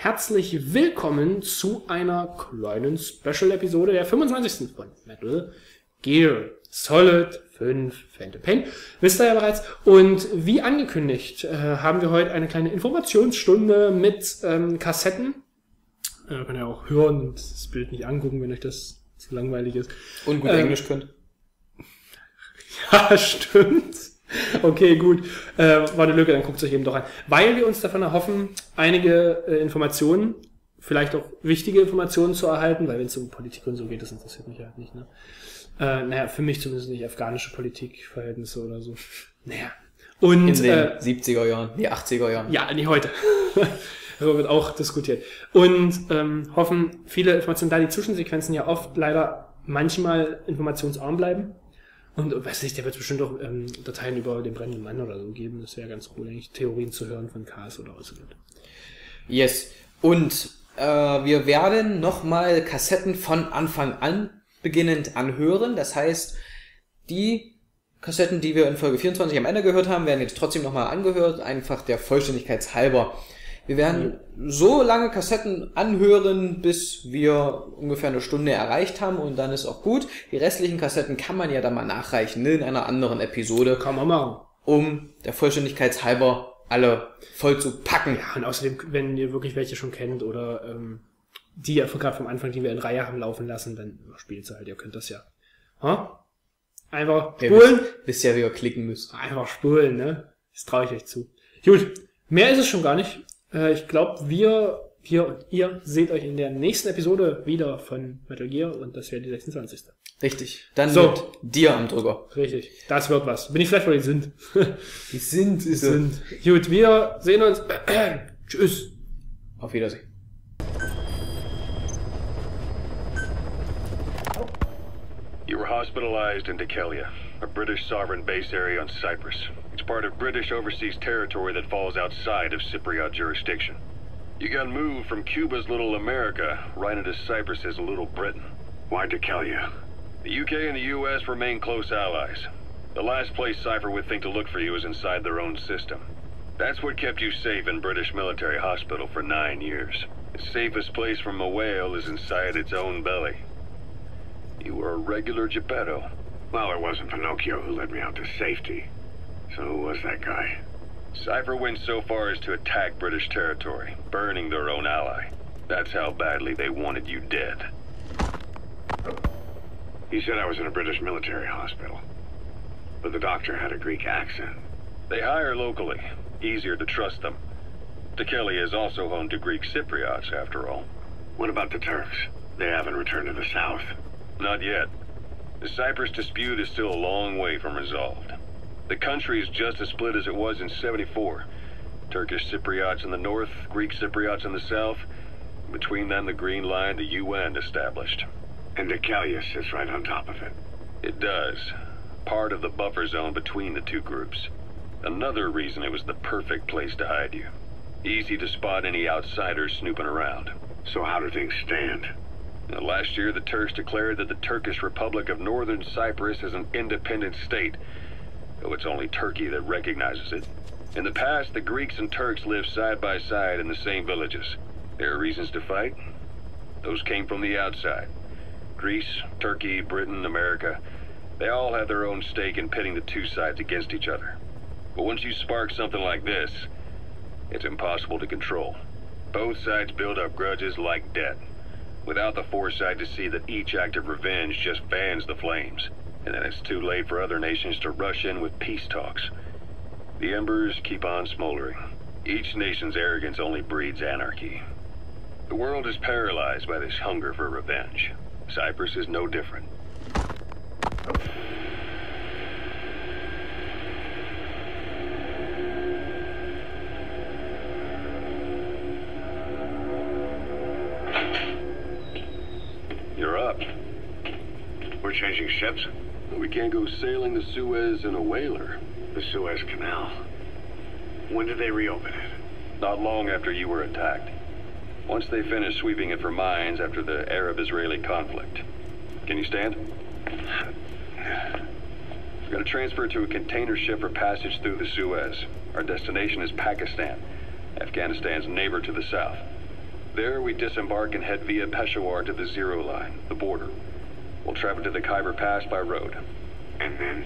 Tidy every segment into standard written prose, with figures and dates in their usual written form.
herzlich willkommen zu einer kleinen Special-Episode der 25. von Metal Gear Solid 5 Phantom Pain. Wisst ihr ja bereits. Und wie angekündigt haben wir heute eine kleine Informationsstunde mit Kassetten. Ihr könnt ja auch hören und das Bild nicht angucken, wenn euch das zu langweilig ist. Und gut Englisch könnt. Ja, stimmt. Okay, gut. War eine Lücke, dann guckt es euch eben doch an. Weil wir uns davon erhoffen, einige Informationen, vielleicht auch wichtige Informationen zu erhalten, weil wenn es um Politik und so geht, das interessiert mich halt nicht. Ne? Naja, für mich zumindest nicht afghanische Politikverhältnisse oder so. Naja. Und, in den 70er Jahren, die 80er Jahren. Ja, nicht heute. Darüber wird auch diskutiert. Und hoffen, viele Informationen, da die Zwischensequenzen ja oft leider manchmal informationsarm bleiben. Und weiß nicht, der wird bestimmt auch Dateien über den brennenden Mann oder so geben. Das wäre ganz cool, eigentlich Theorien zu hören von Chaos oder was. Yes. Und wir werden nochmal Kassetten von Anfang an beginnend anhören. Das heißt, die Kassetten, die wir in Folge 24 am Ende gehört haben, werden jetzt trotzdem nochmal angehört, einfach der Vollständigkeit halber. Wir werden so lange Kassetten anhören, bis wir ungefähr eine Stunde erreicht haben und dann ist auch gut. Die restlichen Kassetten kann man ja dann mal nachreichen, ne, in einer anderen Episode. Kann man machen. Um der Vollständigkeit halber alle voll zu packen. Ja, und außerdem, wenn ihr wirklich welche schon kennt oder die ja gerade vom Anfang, die wir in Reihe haben laufen lassen, dann spielt sie halt, ihr könnt das ja. Ha? Einfach spulen. Wisst ja, wie ihr klicken müsst. Einfach spulen, ne? Das traue ich euch zu. Gut, mehr ist es schon gar nicht. Ich glaube, wir und ihr seht euch in der nächsten Episode wieder von Metal Gear und das wäre die 26. Richtig. Dann so. Mit dir am Drücker. Richtig. Das wird was. Bin ich vielleicht, wo die sind. Die sind. Gut, wir sehen uns. Tschüss. Auf Wiedersehen. You were hospitalized in Dikelia, a British sovereign base area on Cyprus. It's part of British overseas territory that falls outside of Cypriot jurisdiction. You got moved from Cuba's Little America right into Cyprus's Little Britain. Why Dikelia? The UK and the US remain close allies. The last place Cypher would think to look for you is inside their own system. That's what kept you safe in British military hospital for 9 years. The safest place from a whale is inside its own belly. You were a regular Geppetto. Well, it wasn't Pinocchio who led me out to safety. So who was that guy? Cypher went so far as to attack British territory, burning their own ally. That's how badly they wanted you dead. He said I was in a British military hospital. But the doctor had a Greek accent. They hire locally. Easier to trust them. Dikelia is also home to Greek Cypriots, after all. What about the Turks? They haven't returned to the south. Not yet. The Cyprus dispute is still a long way from resolved. The country is just as split as it was in '74. Turkish Cypriots in the north, Greek Cypriots in the south. Between them, the Green Line, the UN established. And Dikelia sits right on top of it. It does. Part of the buffer zone between the two groups. Another reason it was the perfect place to hide you. Easy to spot any outsiders snooping around. So how do things stand? Now, last year, the Turks declared that the Turkish Republic of Northern Cyprus is an independent state, though it's only Turkey that recognizes it. In the past, the Greeks and Turks lived side by side in the same villages. There are reasons to fight. Those came from the outside. Greece, Turkey, Britain, America, they all have their own stake in pitting the two sides against each other. But once you spark something like this, it's impossible to control. Both sides build up grudges like debt, without the foresight to see that each act of revenge just fans the flames. And then it's too late for other nations to rush in with peace talks. The embers keep on smoldering. Each nation's arrogance only breeds anarchy. The world is paralyzed by this hunger for revenge. Cyprus is no different. You're up. We're changing ships? We can't go sailing the Suez in a whaler. The Suez Canal. When did they reopen it? Not long after you were attacked. Once they finished sweeping it for mines after the Arab-Israeli conflict. Can you stand? We're going to transfer it to a container ship for passage through the Suez. Our destination is Pakistan, Afghanistan's neighbor to the south. There, we disembark and head via Peshawar to the Zero Line, the border. We'll travel to the Khyber Pass by road. And then?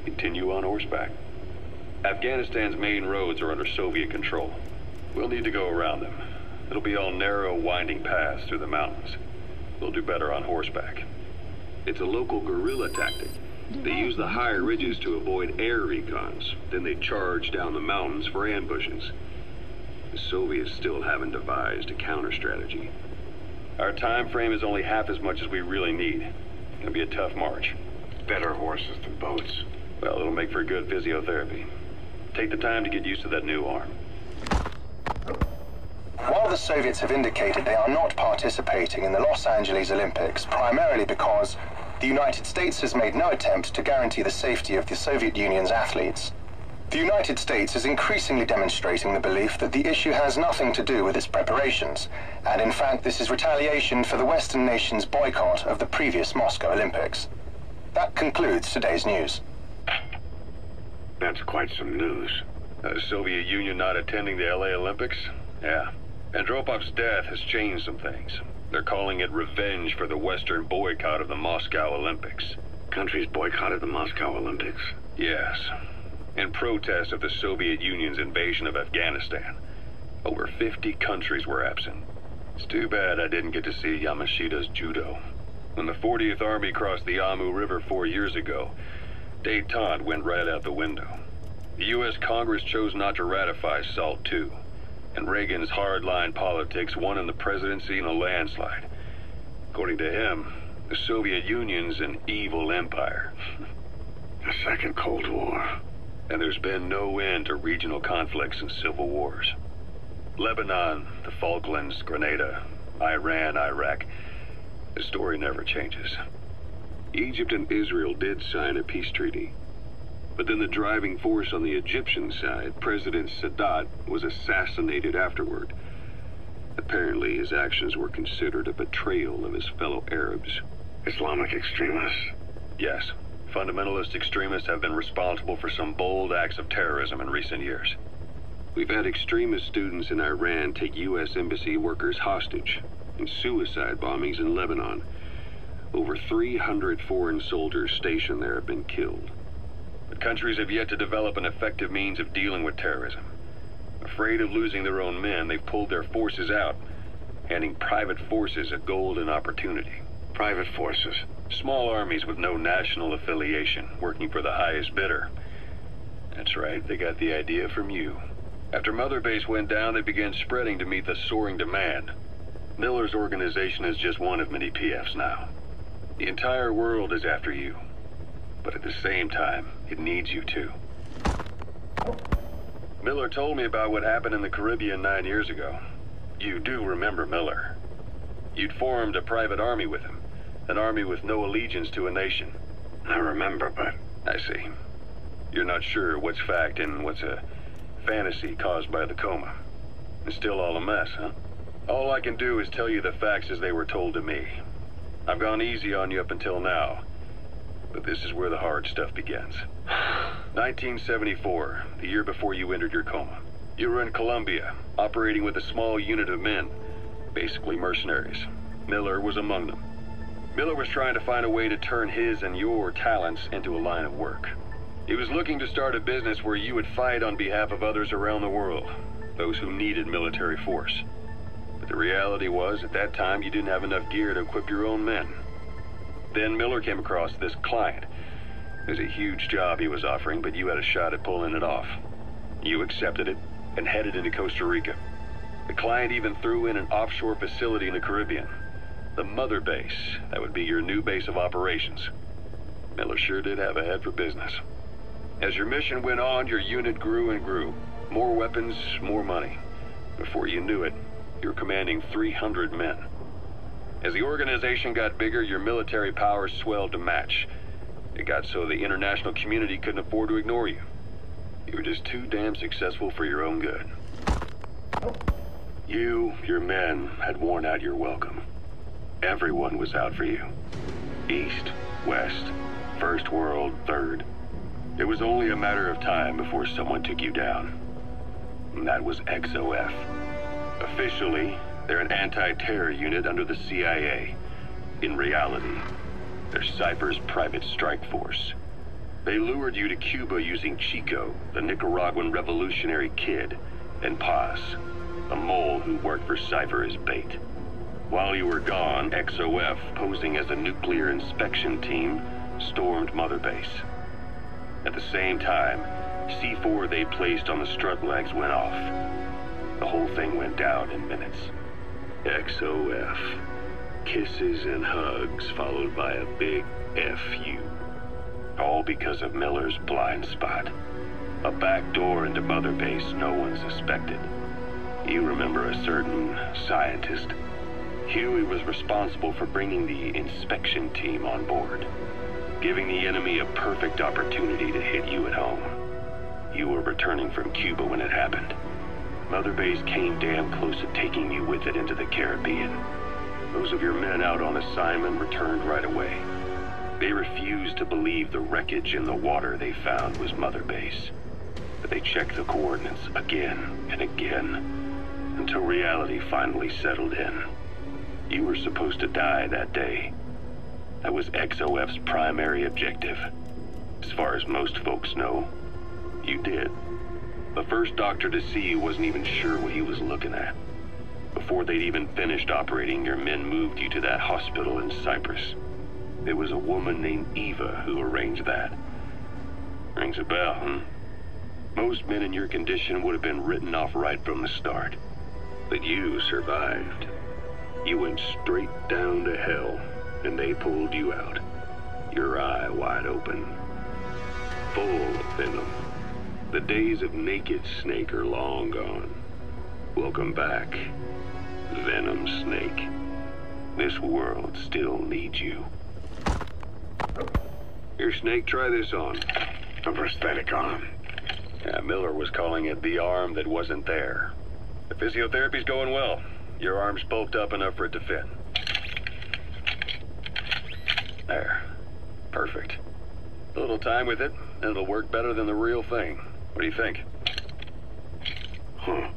Continue on horseback. Afghanistan's main roads are under Soviet control. We'll need to go around them. It'll be all narrow, winding paths through the mountains. We'll do better on horseback. It's a local guerrilla tactic. They use the higher ridges to avoid air recons. Then they charge down the mountains for ambushes. The Soviets still haven't devised a counter-strategy. Our time frame is only half as much as we really need. It'll be a tough march. Better horses than boats. Well, it'll make for good physiotherapy. Take the time to get used to that new arm. While the Soviets have indicated they are not participating in the Los Angeles Olympics, primarily because the United States has made no attempt to guarantee the safety of the Soviet Union's athletes, the United States is increasingly demonstrating the belief that the issue has nothing to do with its preparations, and in fact this is retaliation for the Western nations' boycott of the previous Moscow Olympics. That concludes today's news. That's quite some news. The Soviet Union not attending the LA Olympics? Yeah. Andropov's death has changed some things. They're calling it revenge for the Western boycott of the Moscow Olympics. Countries boycotted the Moscow Olympics? Yes. In protest of the Soviet Union's invasion of Afghanistan. Over 50 countries were absent. It's too bad I didn't get to see Yamashita's judo. When the 40th Army crossed the Amu River 4 years ago, détente went right out the window. The U.S. Congress chose not to ratify SALT II, and Reagan's hardline politics won in the presidency in a landslide. According to him, the Soviet Union's an evil empire. The Second Cold War. And there's been no end to regional conflicts and civil wars. Lebanon, the Falklands, Grenada, Iran, Iraq. The story never changes. Egypt and Israel did sign a peace treaty. But then the driving force on the Egyptian side, President Sadat, was assassinated afterward. Apparently his actions were considered a betrayal of his fellow Arabs. Islamic extremists? Yes. Fundamentalist extremists have been responsible for some bold acts of terrorism in recent years. We've had extremist students in Iran take U.S. embassy workers hostage, and suicide bombings in Lebanon. Over 300 foreign soldiers stationed there have been killed. But countries have yet to develop an effective means of dealing with terrorism. Afraid of losing their own men, they've pulled their forces out, handing private forces a golden opportunity. Private forces? Small armies with no national affiliation, working for the highest bidder. That's right, they got the idea from you. After Mother Base went down, they began spreading to meet the soaring demand. Miller's organization is just one of many PFs now. The entire world is after you. But at the same time, it needs you too. Miller told me about what happened in the Caribbean 9 years ago. You do remember Miller. You'd formed a private army with him. An army with no allegiance to a nation. I remember, but... I see. You're not sure what's fact and what's a fantasy caused by the coma. It's still all a mess, huh? All I can do is tell you the facts as they were told to me. I've gone easy on you up until now. But this is where the hard stuff begins. 1974, the year before you entered your coma. You were in Colombia, operating with a small unit of men, basically mercenaries. Miller was among them. Miller was trying to find a way to turn his and your talents into a line of work. He was looking to start a business where you would fight on behalf of others around the world, those who needed military force. But the reality was, at that time, you didn't have enough gear to equip your own men. Then Miller came across this client. It was a huge job he was offering, but you had a shot at pulling it off. You accepted it and headed into Costa Rica. The client even threw in an offshore facility in the Caribbean. The Mother Base, that would be your new base of operations. Miller sure did have a head for business. As your mission went on, your unit grew and grew. More weapons, more money. Before you knew it, you were commanding 300 men. As the organization got bigger, your military powers swelled to match. It got so the international community couldn't afford to ignore you. You were just too damn successful for your own good. You, your men, had worn out your welcome. Everyone was out for you. East, West, First World, Third. It was only a matter of time before someone took you down. And that was XOF. Officially, They're an anti-terror unit under the CIA. In reality, they're Cypher's private strike force. They lured you to Cuba using Chico, the Nicaraguan revolutionary kid, and Paz, a mole who worked for Cypher as bait. While you were gone, XOF, posing as a nuclear inspection team, stormed Mother Base. At the same time, C4 they placed on the strut legs went off. The whole thing went down in minutes. XOF. Kisses and hugs followed by a big FU. All because of Miller's blind spot. A back door into Mother Base no one suspected. You remember a certain scientist? Huey was responsible for bringing the inspection team on board, giving the enemy a perfect opportunity to hit you at home. You were returning from Cuba when it happened. Mother Base came damn close to taking you with it into the Caribbean. Those of your men out on assignment returned right away. They refused to believe the wreckage in the water they found was Mother Base. But they checked the coordinates again and again, until reality finally settled in. You were supposed to die that day. That was XOF's primary objective. As far as most folks know, you did. The first doctor to see you wasn't even sure what he was looking at. Before they'd even finished operating, your men moved you to that hospital in Cyprus. It was a woman named Eva who arranged that. Rings a bell, huh? Most men in your condition would have been written off right from the start. But you survived. You went straight down to hell, and they pulled you out. Your eye wide open. Full venom. The days of naked Snake are long gone. Welcome back, Venom Snake. This world still needs you. Here, Snake, try this on. A prosthetic arm. Yeah, Miller was calling it the arm that wasn't there. The physiotherapy's going well. Your arm's bulked up enough for it to fit. There. Perfect. A little time with it, and it'll work better than the real thing. What do you think? Huh.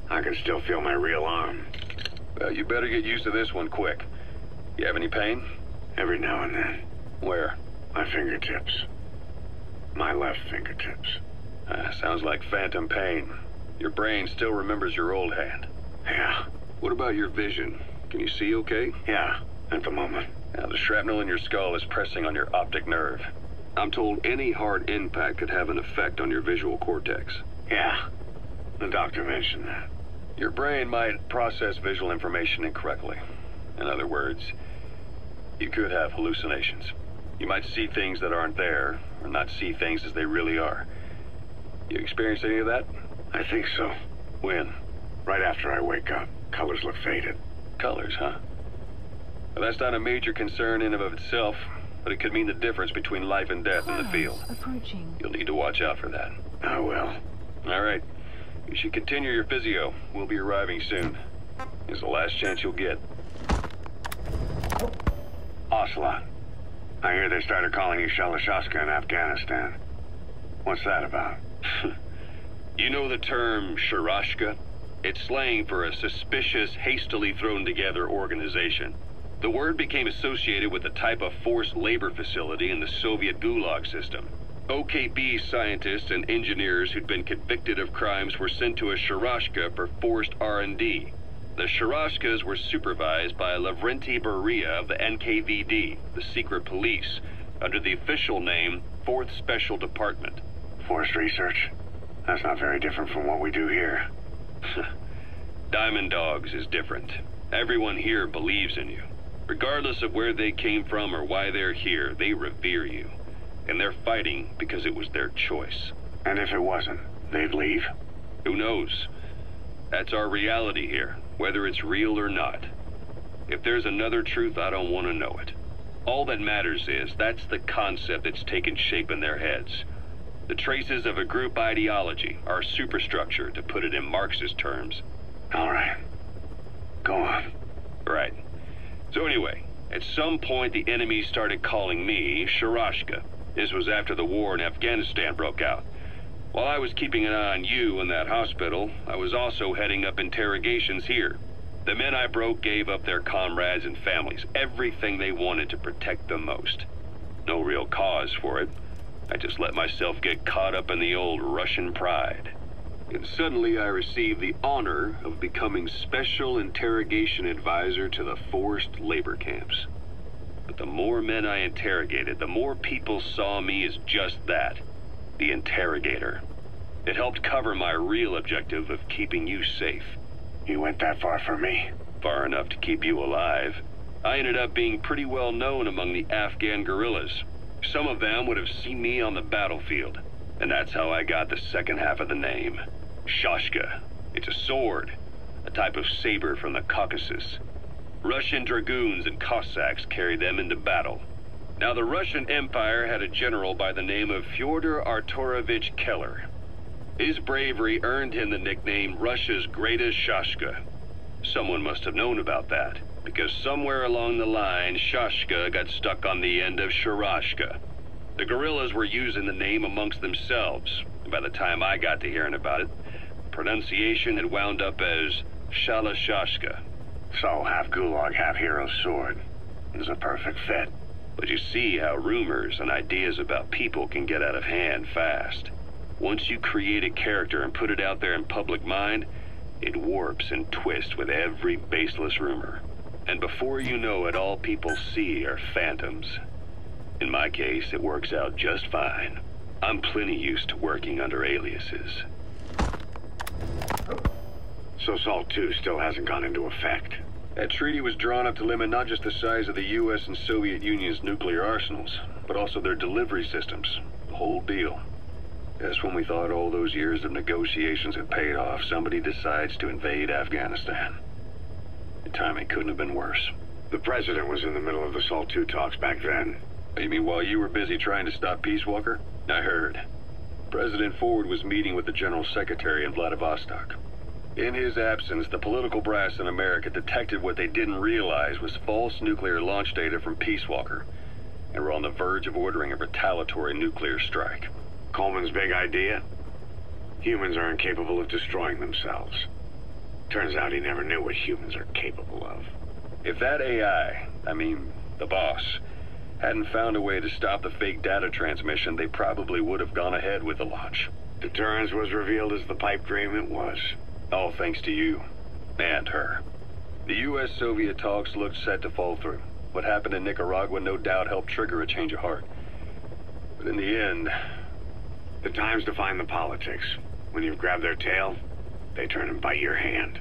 I can still feel my real arm. Well, you better get used to this one quick. You have any pain? Every now and then. Where? My fingertips. My left fingertips. Sounds like phantom pain. Your brain still remembers your old hand. Yeah. What about your vision? Can you see okay? Yeah, at the moment. Now, the shrapnel in your skull is pressing on your optic nerve. I'm told any hard impact could have an effect on your visual cortex. Yeah, the doctor mentioned that. Your brain might process visual information incorrectly. In other words, you could have hallucinations. You might see things that aren't there, or not see things as they really are. You experience any of that? I think so. When? Right after I wake up. Colors look faded. Colors, huh? Well, that's not a major concern in and of itself, but it could mean the difference between life and death in the field. Approaching. You'll need to watch out for that. I will. All right. You should continue your physio. We'll be arriving soon. It's the last chance you'll get. Ocelot. I hear they started calling you Shalashaska in Afghanistan. What's that about? You know the term Sharashka? It's slang for a suspicious, hastily thrown together organization. The word became associated with a type of forced labor facility in the Soviet Gulag system. OKB scientists and engineers who'd been convicted of crimes were sent to a Sharashka for forced R&D. The Sharashkas were supervised by Lavrenti Beria of the NKVD, the secret police, under the official name 4th Special Department. Forced research? That's not very different from what we do here. Diamond Dogs is different. Everyone here believes in you. Regardless of where they came from or why they're here, they revere you. And they're fighting because it was their choice. And if it wasn't, they'd leave? Who knows? That's our reality here, whether it's real or not. If there's another truth, I don't want to know it. All that matters is that's the concept that's taken shape in their heads. The traces of a group ideology, our superstructure, to put it in Marxist terms. All right. Go on. Right. So anyway, at some point the enemy started calling me Sharashka. This was after the war in Afghanistan broke out. While I was keeping an eye on you in that hospital, I was also heading up interrogations here. The men I broke gave up their comrades and families, everything they wanted to protect the most. No real cause for it. I just let myself get caught up in the old Russian pride. And suddenly I received the honor of becoming Special Interrogation Advisor to the forced labor camps. But the more men I interrogated, the more people saw me as just that, the interrogator. It helped cover my real objective of keeping you safe. You went that far for me? Far enough to keep you alive. I ended up being pretty well known among the Afghan guerrillas. Some of them would have seen me on the battlefield, and that's how I got the second half of the name. Shashka. It's a sword, a type of saber from the Caucasus. Russian dragoons and Cossacks carried them into battle. Now, the Russian Empire had a general by the name of Fyodor Arturovich Keller. His bravery earned him the nickname Russia's Greatest Shashka. Someone must have known about that, because somewhere along the line, Shashka got stuck on the end of Sharashka. The guerrillas were using the name amongst themselves, and by the time I got to hearing about it, pronunciation had wound up as Shalashashka. So, half gulag, half hero sword. Is a perfect fit. But you see how rumors and ideas about people can get out of hand fast. Once you create a character and put it out there in public mind, it warps and twists with every baseless rumor. And before you know it, all people see are phantoms. In my case, it works out just fine. I'm plenty used to working under aliases. So SALT II still hasn't gone into effect? That treaty was drawn up to limit not just the size of the U.S. and Soviet Union's nuclear arsenals, but also their delivery systems. The whole deal. Just when we thought all those years of negotiations had paid off, somebody decides to invade Afghanistan. The timing couldn't have been worse. The president was in the middle of the SALT II talks back then. You mean while you were busy trying to stop Peace Walker? I heard. President Ford was meeting with the General Secretary in Vladivostok. In his absence, the political brass in America detected what they didn't realize was false nuclear launch data from Peace Walker, and were on the verge of ordering a retaliatory nuclear strike. Coleman's big idea? Humans are incapable of destroying themselves. Turns out he never knew what humans are capable of. If that AI, the boss, hadn't found a way to stop the fake data transmission, they probably would have gone ahead with the launch. Deterrence was revealed as the pipe dream it was. All thanks to you. And her. The U.S.-Soviet talks looked set to fall through. What happened in Nicaragua no doubt helped trigger a change of heart. But in the end... The times define the politics. When you've grabbed their tail, they turn and bite your hand.